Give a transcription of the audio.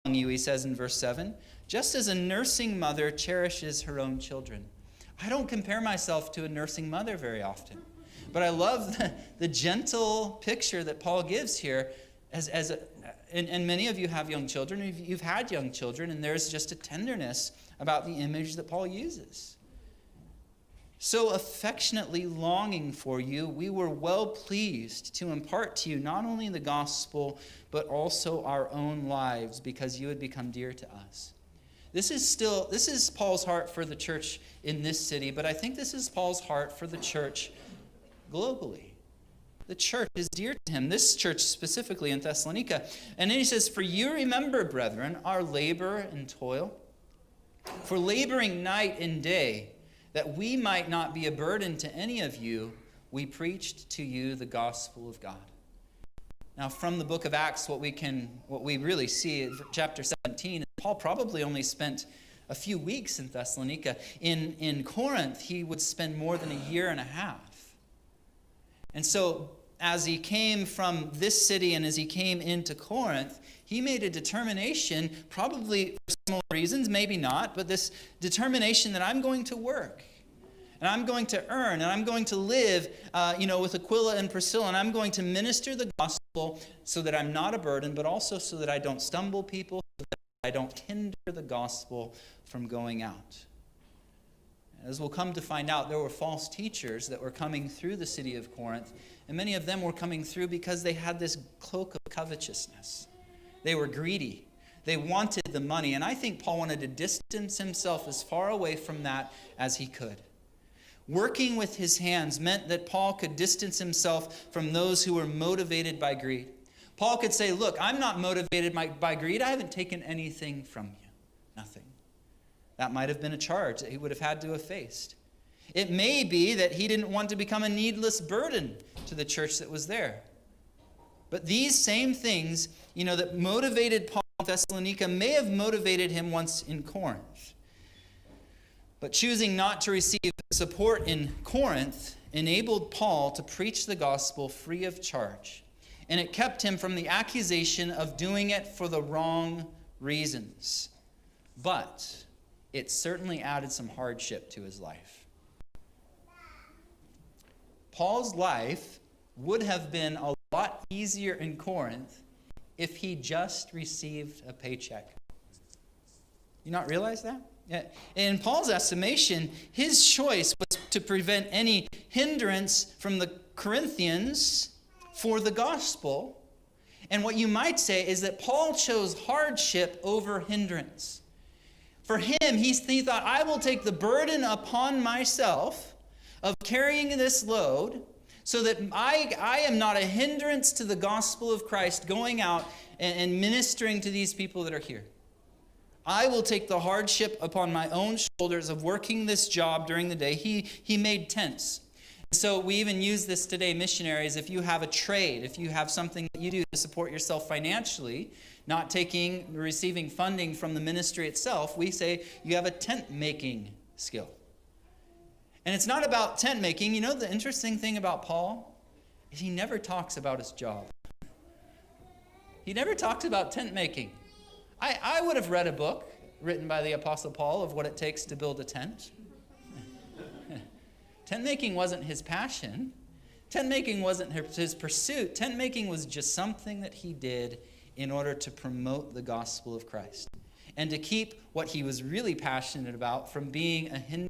among you, he says in verse 7, just as a nursing mother cherishes her own children. I don't compare myself to a nursing mother very often, but I love the gentle picture that Paul gives here. And many of you have young children, you've had young children, and there's just a tenderness about the image that Paul uses. So affectionately longing for you, we were well pleased to impart to you not only the gospel, but also our own lives, because you had become dear to us. This is Paul's heart for the church in this city, but I think this is Paul's heart for the church globally. The church is dear to him, this church specifically in Thessalonica. And then he says, for you remember, brethren, our labor and toil, for laboring night and day, that we might not be a burden to any of you, we preached to you the gospel of God. Now, from the book of Acts, what we really see in chapter 17, Paul probably only spent a few weeks in Thessalonica. In Corinth, he would spend more than a year and a half. And so, as he came from this city and as he came into Corinth, he made a determination, probably for similar reasons, maybe not, but this determination that I'm going to work, and I'm going to earn, and I'm going to live, with Aquila and Priscilla, and I'm going to minister the gospel so that I'm not a burden, but also so that I don't stumble people, so that I don't hinder the gospel from going out. As we'll come to find out, there were false teachers that were coming through the city of Corinth, and many of them were coming through because they had this cloak of covetousness. They were greedy. They wanted the money, and I think Paul wanted to distance himself as far away from that as he could. Working with his hands meant that Paul could distance himself from those who were motivated by greed. Paul could say, look, I'm not motivated by greed. I haven't taken anything from you. Nothing. That might have been a charge that he would have had to have faced. It may be that he didn't want to become a needless burden to the church that was there. But these same things, that motivated Paul in Thessalonica may have motivated him once in Corinth. But choosing not to receive support in Corinth enabled Paul to preach the gospel free of charge. And it kept him from the accusation of doing it for the wrong reasons. But it certainly added some hardship to his life. Paul's life would have been a lot easier in Corinth if he just received a paycheck. You not realize that? In Paul's estimation, his choice was to prevent any hindrance from the Corinthians for the gospel. And what you might say is that Paul chose hardship over hindrance. For him, he thought, I will take the burden upon myself of carrying this load so that I am not a hindrance to the gospel of Christ going out and ministering to these people that are here. I will take the hardship upon my own shoulders of working this job during the day. He made tents. So we even use this today, missionaries. If you have a trade, if you have something that you do to support yourself financially, not receiving funding from the ministry itself, we say you have a tent making skill. And it's not about tent making. The interesting thing about Paul is he never talks about his job. He never talks about tent making. I would have read a book written by the Apostle Paul of what it takes to build a tent. Tent making wasn't his passion. Tent making wasn't his pursuit. Tent making was just something that he did in order to promote the gospel of Christ and to keep what he was really passionate about from being a hindrance